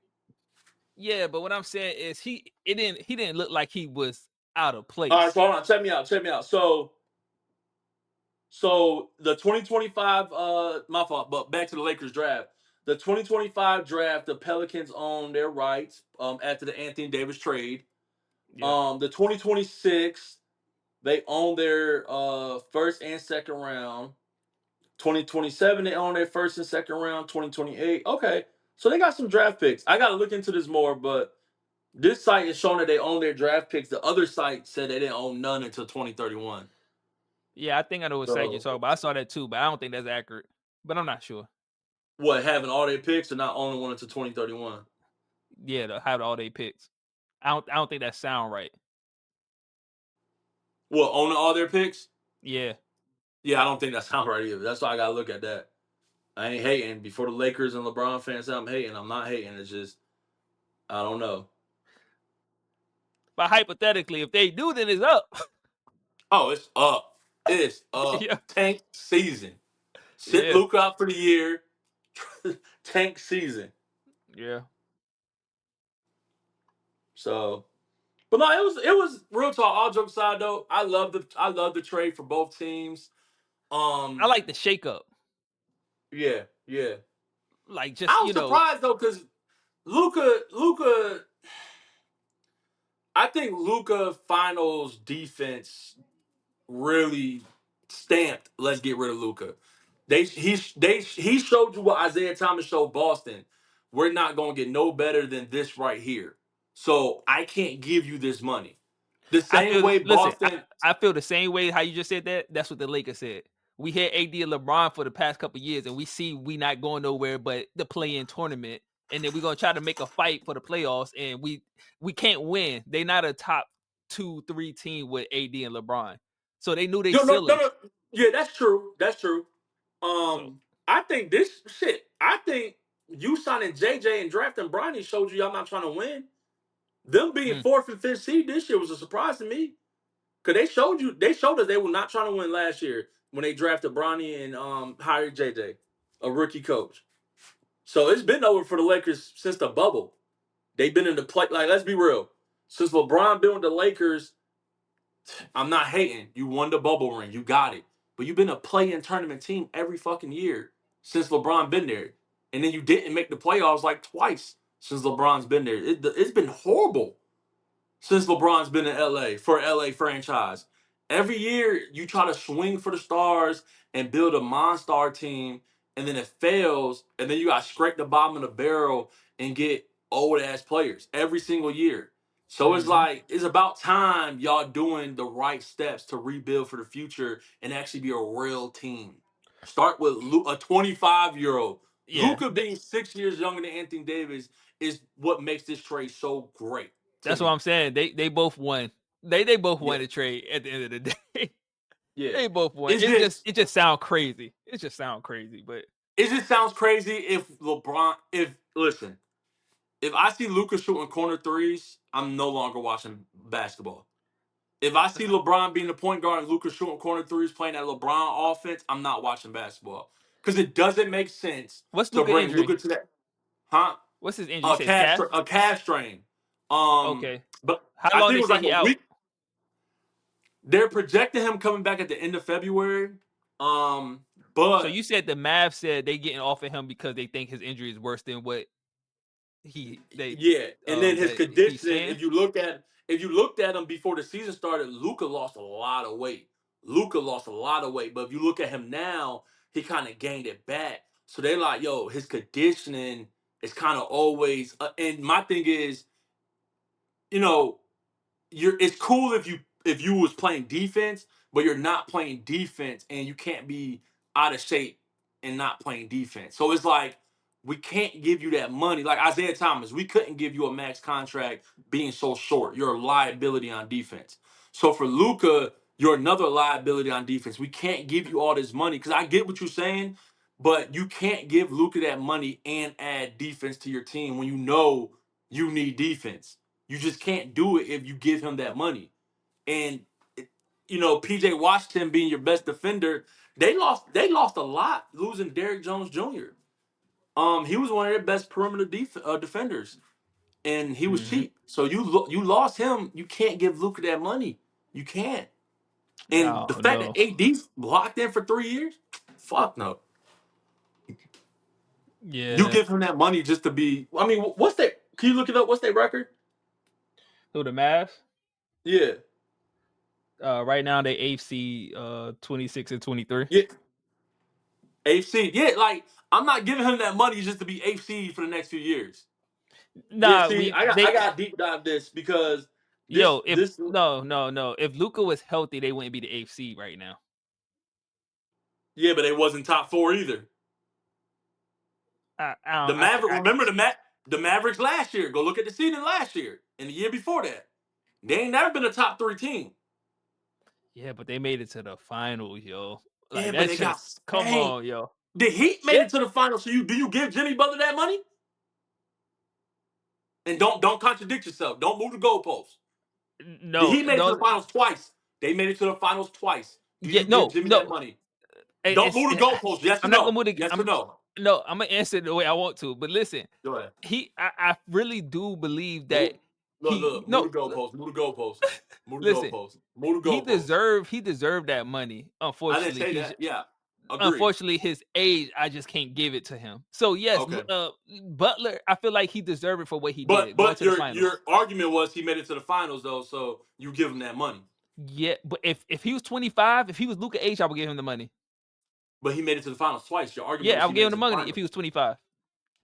yeah, but what I'm saying is he didn't look like he was out of All right, place. so hold on, check me out, check me out. So the 2025, my fault, but back to the Lakers draft. The 2025 draft, the Pelicans own their rights after the Anthony Davis trade. Yeah. The 2026, they own their first and second round. 2027, they own their first and second round. 2028, okay. So they got some draft picks. I got to look into this more, but this site is showing that they own their draft picks. The other site said they didn't own none until 2031. Yeah, I think I know what site you're So talking about. I saw that too, but I don't think that's accurate. But I'm not sure. what, having all their picks and not owning one until 2031? Yeah, to have all they picks. I don't think that sound right. Well, owning all their picks? Yeah. Yeah, I don't think that sounds right either. That's why I gotta look at that. I ain't hating. Before the Lakers and LeBron fans say I'm hating, I'm not hating. It's just I don't know. But hypothetically, if they do, then it's up. Oh, it's up. It's up. Yeah. Tank season. Sit Yeah. Luke out for the year. Tank season. Yeah. So, but no, it was real talk. All jokes aside, though, I love the trade for both teams. I Um, like the shakeup. yeah, yeah. Like I just, was surprised though because Luca, I think Luca finals defense really stamped. Let's get rid of Luca. He showed you what Isaiah Thomas showed Boston. We're not gonna get no better than this right here. So I can't give you this money. The I same feel way listen, Boston. I feel the same way how you just said that. That's what the Lakers said. We had AD and LeBron for the past couple years, and we see we not going nowhere but the play-in tournament. And then we're gonna try to make a fight for the playoffs, and we can't win. They not a top 2, 3 team with AD and LeBron. So they knew they No, no, no, ceiling. no. Yeah, that's true. That's true. So I think this shit. I think you signing JJ and drafting Bronny showed you y'all not trying to win. Them being mm, fourth and fifth seed this year was a surprise to me. Cause they showed us they were not trying to win last year when they drafted Bronny and hired JJ, a rookie coach. So it's been over for the Lakers since the bubble. They've been in the play. Like, let's be real. Since LeBron been with the Lakers, I'm not hating. You won the bubble ring. You got it. But you've been a play-in tournament team every fucking year since LeBron been there. And then you didn't make the playoffs like twice since LeBron's been there. It's been horrible since LeBron's been in LA for LA franchise. Every year you try to swing for the stars and build a Monstar team, and then it fails, and then you got to scrape the bottom of the barrel and get old ass players every single year. So it's Mhm. like it's about time y'all doing the right steps to rebuild for the future and actually be a real team. Start with a 25-year-old. Yeah, Luca being 6 years younger than Anthony Davis is what makes this trade so great to that's what me. I'm saying. They both won. They both Yeah, won the trade at the end of the day. yeah. They both won. Is this It just sound crazy. It just sound crazy, but It just sounds crazy if LeBron. If listen, if I see Luka shooting corner threes, I'm no longer watching basketball. If I see LeBron being the point guard and Luka shooting corner threes, playing that LeBron offense, I'm not watching basketball because it doesn't make sense what's to Luka bring injury? Luka to that. Huh? What's his injury? You said his calf? A calf strain. Um, Okay. but How I long think it they was say like a he out? week. They're projecting him coming back at the end of February. Um, So but you said the Mavs said they getting off of him because they think his injury is worse than what yeah, and then his that he's conditioning. saying. If you looked at him before the season started, Luca lost a lot of weight. Luca lost a lot of weight, but if you look at him now, he kind of gained it back. So they're like, yo, his conditioning is kind of always. And my thing is, you know, it's cool if you was playing defense, but you're not playing defense and you can't be out of shape and not playing defense. So it's like we can't give you that money. Like Isaiah Thomas, we couldn't give you a max contract being so short. You're a liability on defense. So for Luca, you're another liability on defense. We can't give you all this money because I get what you're saying, but you can't give Luca that money and add defense to your team when you know you need defense. You just can't do it if you give him that money. And PJ Washington being your best defender, they lost a lot losing Derrick Jones Jr. He was one of their best perimeter defenders, and he was Hmm. cheap. So you lost him. You can't give Luka that money. You can't. And the Oh fact that no. AD's locked in for 3 years, fuck no. You Yeah. give him that money just to be. I mean, what's that? Can you look it up? What's their record? So the Mavs, Yeah, right now they AFC 26 and 23. yeah. AC. Yeah, like I'm not giving him that money just to be AC for the next few years. Yeah, Nah, see, we I they got deep dive this because this yo, if this no. If Luca was healthy, they wouldn't be the AFC right now. yeah, but it wasn't top four either. I The don't Maverick, I remember the Mavericks last year. Go look at the season last year and the year before that. They ain't never been a top three team. Yeah, but they made it to the finals, yo. Like Yeah, but that's they got just come spanked. on, yo. The Heat made Yeah, it to the finals. So you give Jimmy Butler that money? And don't contradict yourself. Don't move the goalposts. The no, Heat made it to the don't. finals twice. They made it to the finals twice. Do Yeah, you give Jimmy that no. money? Don't move the goalposts. Yes or I'm not gonna no? move the. Yes or no? I'm gonna answer it the way I want to. But listen, Go ahead. I really do believe that Move. he Look. Move no. the goalposts. Move the goalposts. Move the Listen, goalposts. Move the goalposts. he deserved that money. I didn't say that. Yeah. Agreed. Unfortunately his age, I just can't give it to him. So yes, Okay. Butler, I feel like he deserved it for what he But did, going but to the your finals. argument was he made it to the finals though, so you give him that money. Yeah, but if he was 25, if he was Luka age, I would give him the money. But he made it to the finals twice. Your argument Yeah, was I he would give made him it the to the money if he finals. was 25.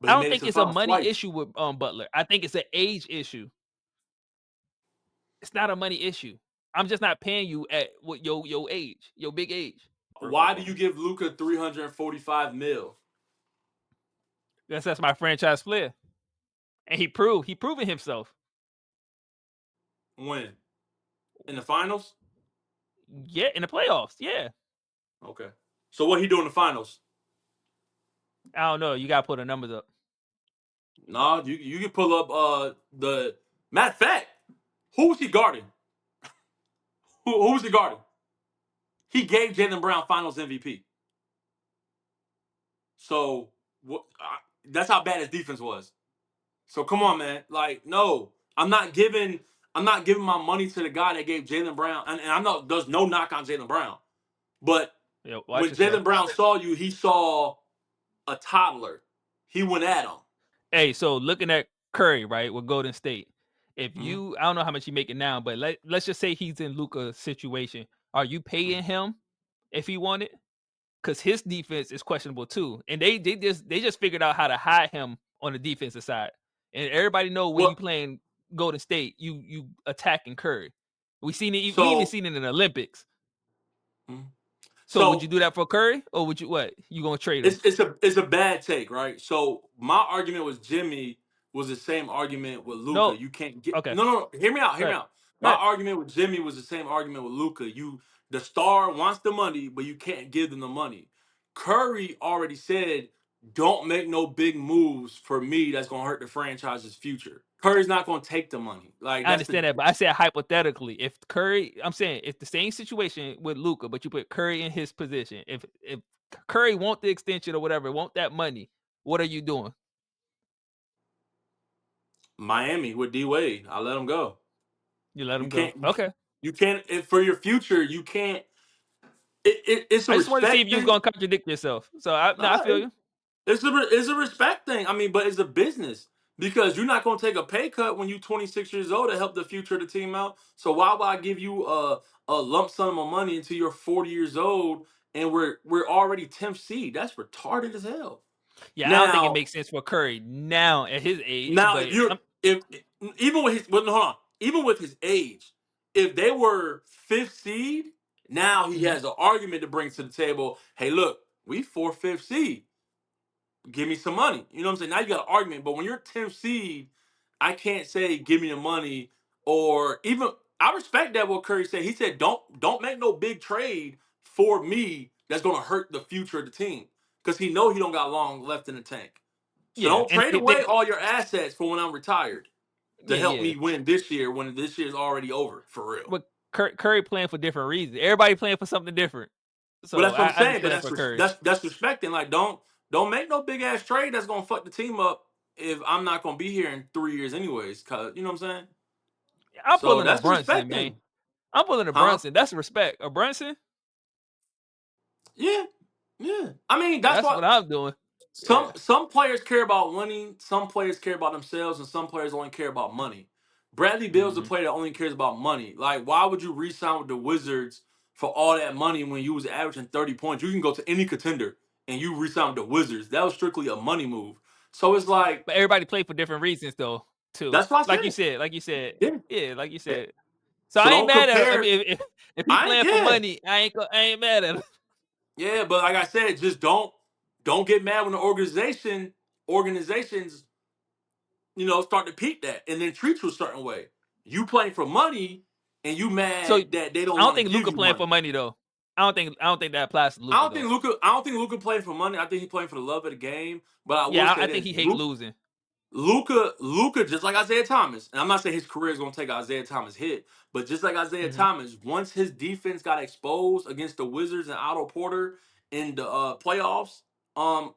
But I he don't made it think to the it's a finals money twice. issue with Butler. I think it's an age issue. It's not a money issue. I'm just not paying you at what your age, your big age. Why do you give Luca 345 mil? That's my franchise player, and he proven himself. When? In the finals? Yeah, in the playoffs. Yeah, Okay. So what he do in the finals? I don't know. You gotta put the numbers up. Nah, you can pull up the matter of fact, who was he guarding? Who was he guarding? He gave Jalen Brown finals MVP. So what that's how bad his defense was. So come on, man. Like, no, I'm not giving my money to the guy that gave Jalen Brown. And I'm not there's no knock on Jalen Brown. But Yeah, watch when yourself. Jalen Brown saw you, he saw a toddler. He went at him. Hey, so looking at Curry, right, with Golden State. If Mhm. you, I don't know how much he making now, but let's just say he's in Luca's situation. Are you paying him if he wanted? Because his defense is questionable too, and they just figured out how to hide him on the defensive side. And everybody know when you Well, playing Golden State, you attacking Curry. We seen it. We even so seen it in the Olympics. mhm. So would you so do that for Curry, or would you what? You gonna trade him? it's a bad take, right? So my argument was Jimmy was the same argument with Luca. No. You can't get Okay. no. Hear me out. Hear me Right. out. My Right. argument with Jimmy was the same argument with Luca. The star wants the money, but you can't give them the money. Curry already said, "Don't make no big moves for me. That's gonna hurt the franchise's future." Curry's not gonna take the money. Like I that's the understand that, but I said hypothetically, if Curry, I'm saying if the same situation with Luca, but you put Curry in his position, if Curry want the extension or whatever, want that money, what are you doing? Miami with D Wade. I let him go. You let You him go. can't. Okay. You can't for your future. You can't. It's a I just wanted to see if respect you was thing. gonna contradict yourself. So no, I Nah, feel you. it's a respect thing. I mean, but it's a business because you're not going to take a pay cut when you're 26 years old to help the future of the team out. So why would I give you a lump sum of money until you're 40 years old and we're already 10th seed? That's retarded as hell. Yeah, I don't think it Now, makes sense for Curry now at his age, now if but you're if even with his well, no, hold on, even with his age, if they were 5th seed, now he mhm. has an argument to bring to the table. Hey, look, we 4th, 5th seed, give me some money. You know what I'm saying? Now you got an argument. But when you're 10th seed, I can't say give me the money or even I respect that what Curry said. He said don't make no big trade for me that's gonna hurt the future of the team. Because he know he don't got long left in the tank. So Yeah, don't and trade if they, away all your assets for when I'm retired to yeah, help yeah. me win this year when this year's already over for real. But Curry playing for different reasons. Everybody playing for something different. But So that's what I'm I saying. But understand for Curry. that's respecting. Like don't make no big ass trade that's gonna fuck the team up if I'm not gonna be here in 3 years anyways. Cause you know what I'm saying. I'm So pulling a that's Brunson, man. respecting, I'm pulling a huh? Brunson. That's respect. A Brunson. Yeah, yeah. I mean that's That's what what I'm doing. some Yeah. some players care about winning. Some players care about themselves, and some players only care about money. Bradley Beal's the Mhm. player that only cares about money. Like, why would you re-sign with the Wizards for all that money when you was averaging 30 points? You can go to any contender and you re-sign with the Wizards. That was strictly a money move. So it's like But everybody play for different reasons though, too. that's what I Like you said. said, like you said. Yeah. Yeah, like you Yeah. said. So So I ain't don't mad at him. I compare. mean, if he I ain't playing for yeah. money, I ain't mad at him. Yeah, but like I said, just don't get mad when the organizations start to peak that and then treat you a certain way. You playing for money and you So mad that they I don't don't want to think give Luca you playing money. for money though. I don't think that applies to Luca though. I don't think Luca playing for money. I think he playing for the love of the game. But I will Yeah, say I think this: he hate losing. Luca, just like Isaiah Thomas, and I'm not saying his career is going to take Isaiah Thomas hit, but just like Isaiah Mhm. Thomas, once his defense got exposed against the Wizards and Otto Porter in the playoffs,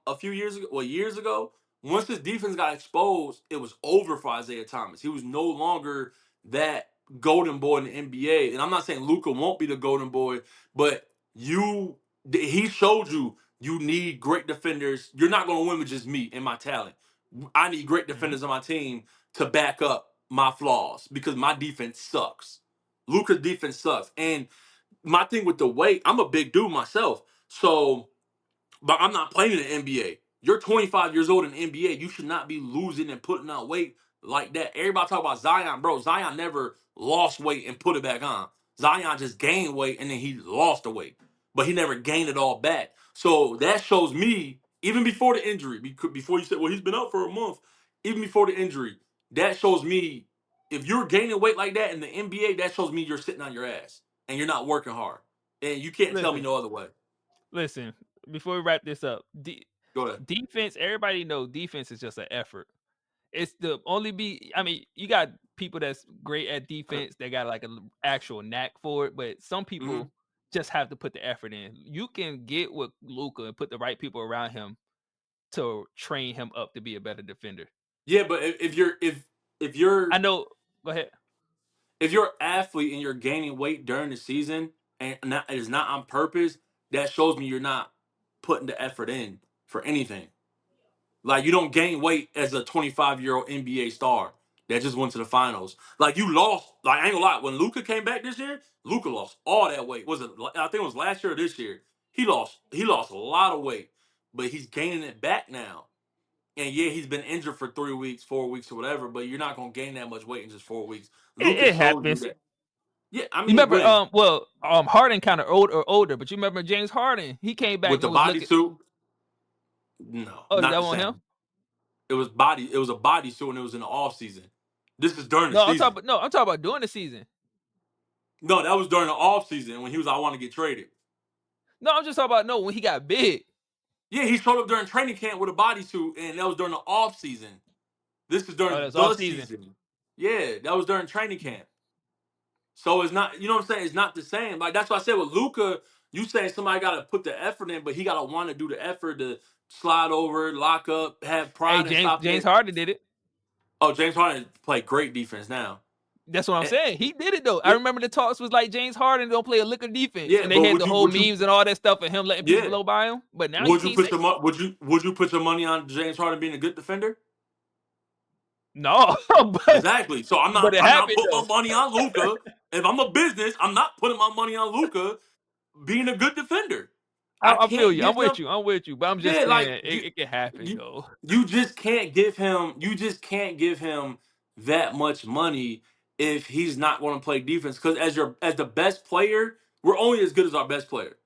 a few years ago, years ago, once his defense got exposed, it was over for Isaiah Thomas. He was no longer that golden boy in the NBA, and I'm not saying Luca won't be the golden boy, but he showed you need great defenders. You're not going to win with just me and my talent. I need great Mhm. defenders on my team to back up my flaws because my defense sucks. Luka's defense sucks. And my thing with the weight, I'm a big dude myself. So but I'm not playing in the NBA. You're 25 years old in the NBA. You should not be losing and putting on weight like that. Everybody talk about Zion, bro. Zion never lost weight and put it back on. Zion just gained weight and then he lost the weight, but he never gained it all back. So that shows me, even before the injury, before you said, well, he's been out for a month, even before the injury, that shows me if you're gaining weight like that in the NBA, that shows me you're sitting on your ass and you're not working hard. And you can't tell me Listen, no other way. listen. Before we wrap this up, Go ahead. defense. Everybody know defense is just an effort. It's the only be. I mean, you got people that's great at defense. They got like an actual knack for it, but some Mhm. people just have to put the effort in. You can get with Luca and put the right people around him to train him up to be a better defender. Yeah, but if you're I know. Go ahead. if you're an athlete and you're gaining weight during the season and it is not on purpose, that shows me you're not putting the effort in for anything. Like you don't gain weight as a 25-year-old NBA star. that just went to the finals. Like you lost. Like I ain't gonna lie. When Luka came back this year, Luka lost all that weight. Was it? I think it was last year or this year. He lost. He lost a lot of weight, but he's gaining it back now. And yeah, he's been injured for 3 weeks, 4 weeks, or whatever. But you're not gonna gain that much weight in just 4 weeks. Luka It showed you happens. that. Yeah, I You mean, remember, Harden kind of older, but you remember James Harden? He came back with and the was looking. bodysuit, no, Oh, is not that the on him? same. It was body. It was a bodysuit, and it was in the off season. This is during the No, season. I'm talking about during the season. No, that was during the off season when he was. I want to get traded. No, I'm just talking about when he got big. Yeah, he showed up during training camp with a bodysuit, and that was during the off season. This is Oh, during that's the off season. season. Yeah, that was during training camp. So it's not, you know what I'm saying? It's not the same. Like that's why I said with Luca, you saying somebody got to put the effort in, but he got to want to do the effort to slide over, lock up, have Hey, pride in stopping James it. Harden did it. Oh, James Harden played great defense now. That's what I'm Eh, saying. He did it though. I yeah, remember the talks was like James Harden don't play a lick of defense, yeah, and they but had the whole memes and all that stuff of him letting people yeah, blow by him. But now you can't say would you put your money on James Harden being a good defender? no. but Exactly. So but it I'm not happened putting my though. money on Luca. If I'm a business, I'm not putting my money on Luca being a good defender. I I feel can't you. give him. I'm with you. But I'm just Yeah, like saying it can happen you though. you just can't give him that much money if he's not going to play defense. Because as the best player, we're only as good as our best player.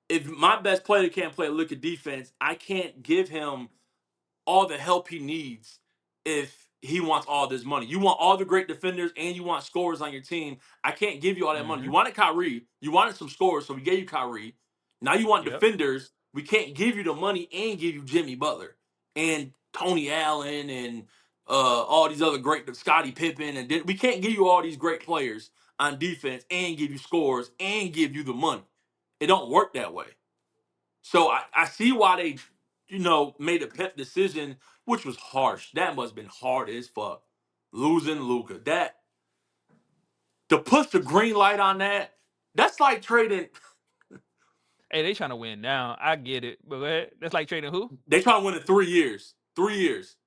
If my best player can't play a lick of defense, I can't give him all the help he needs if he wants all this money. You want all the great defenders and you want scorers on your team. I can't give you all that money. You Hmm. wanted Kyrie, you wanted some scorers, so we gave you Kyrie. Now you want Yep. defenders. We can't give you the money and give you Jimmy Butler and Tony Allen and all these other great Scottie Pippen we can't give you all these great players on defense and give you scores and give you the money. It don't work that way. So I see why they, made a Pep decision, which was harsh. That must have been hard as fuck. Losing Luca. That to push the green light on that, that's like trading. Hey, they trying to win now. I get it, but go ahead. That's like trading who? They trying to win in 3 years. 3 years.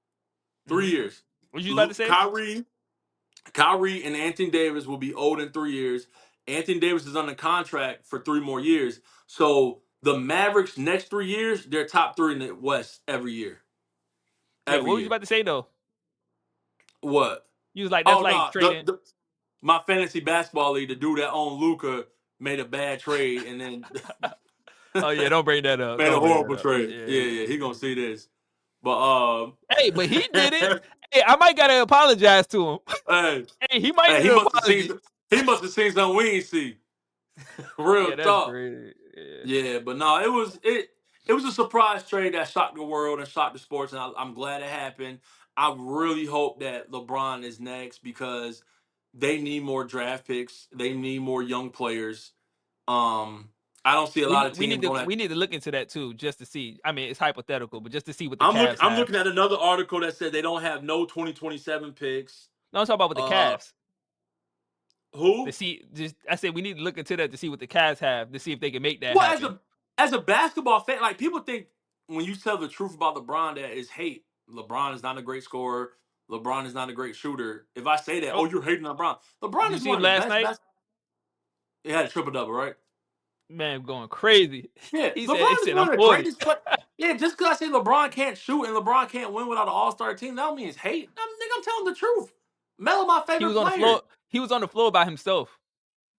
Hmm. 3 years. What you about to say? Kyrie and Anthony Davis will be old in 3 years. Anthony Davis is under contract for 3 more years. So the Mavericks next 3 years, they're top three in the West every year. Yeah. Every What was you year. about to say though? What? You was like that's Oh like no, trading. my fantasy basketball league, the dude that owned Luca made a bad trade and then Oh yeah, don't bring that up. made a Don't bring that horrible up. trade. Yeah, Yeah. yeah, he gonna see this. But Hey, but he did it. Hey, I might gotta apologize to him. hey, Hey, he might hey, need an apology. he must have seen something we ain't see. Real Yeah, that's talk. great. Yeah. Yeah, but no, it was a surprise trade that shocked the world and shocked the sports, and I'm glad it happened. I really hope that LeBron is next because they need more draft picks. They need more young players. Um, I don't see a lot of teams going at. We need to look into that too, just to see. I mean, it's hypothetical, but just to see what the Cavs I'm have. looking at another article that said they don't have no 2027 picks. No, I'm talking about with the Uh, Cavs. To who? see, just I said we need to look into that to see what the Cavs have to see if they can make that Well, happen. as a basketball fan, like people think when you tell the truth about LeBron that is hate. LeBron is not a great scorer. LeBron is not a great shooter. If I say that, oh, Oh, you're hating on LeBron. did LeBron you is see him one of the last best. night? He had a triple double, right? Man, going crazy. Yeah, He LeBron is said one I'm of the 40. greatest. But yeah, just because I say LeBron can't shoot and LeBron can't win without an All Star team, that don't mean it's hate. I'm telling the truth. Melo, my He favorite was on the player. floor. He was on the floor by himself.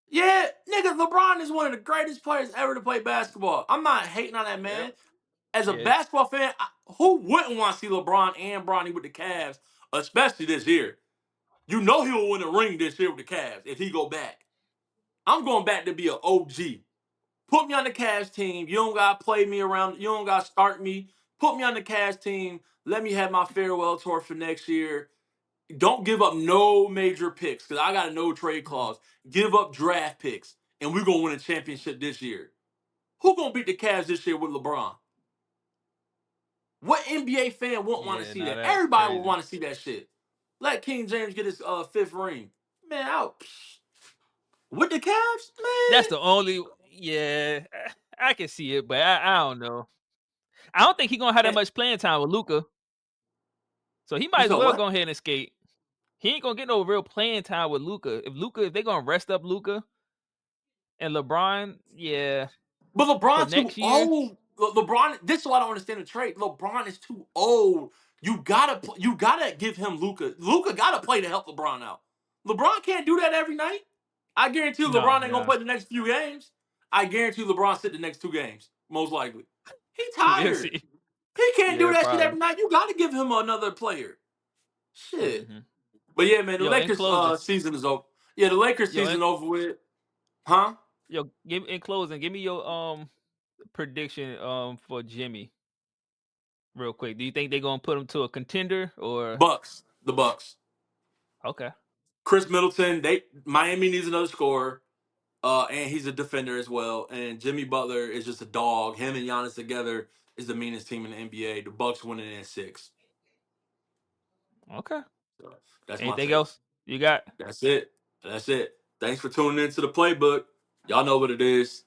Yeah, nigga, LeBron is one of the greatest players ever to play basketball. I'm not hating on that Yep. man. As a Yeah. basketball fan, who wouldn't want to see LeBron and Bronny with the Cavs, especially this year? You know he will win a ring this year with the Cavs if he go back. I'm going back to be an OG. Put me on the Cavs team. You don't gotta play me around. You don't gotta start me. Put me on the Cavs team. Let me have my farewell tour for next year. Don't give up no major picks because I got a no trade Mhm. clause. Give up draft picks, and we're gonna win a championship this year. Who gonna beat the Cavs this year with LeBron? What NBA fan won't want to Yeah, see no, that? that's Everybody will crazy. want to see that shit. Let King James get his fifth ring. Man, out with the Cavs, That's man. the only. Yeah, I can see it, but I don't know. I don't think he gonna have that And much playing time with Luca, so he you might as said well what? go ahead and skate. he ain't gonna get no real playing time with Luka. If they gonna rest up Luka and LeBron, yeah, But for LeBron too next year, old. LeBron. This is why I don't understand the trade. LeBron is too old. You gotta give him Luca. Luca gotta play to help LeBron out. LeBron can't do that every night. I guarantee you no, LeBron ain't gonna yeah, play the next few games. I guarantee you LeBron sit the next 2 games, most likely. He we'll tired. see. He can't do Yeah, that shit probably. every night. You gotta give him another player. Shit. Hmm. But yeah, man, the Yo, in Lakers closing, season is over. Yeah, the Lakers yo, in, season over with. Huh? in closing, give me your prediction for Jimmy real quick. Do you think they're gonna put him to a contender or Bucks. The Bucks. okay? Chris Middleton. Miami needs another scorer. And he's a defender as well. And Jimmy Butler is just a dog. Him and Giannis together is the meanest team in the NBA. The Bucks winning in 6. Okay. So that's my Anything take. else you got? That's it. That's it. Thanks for tuning in to the playbook. Y'all know what it is.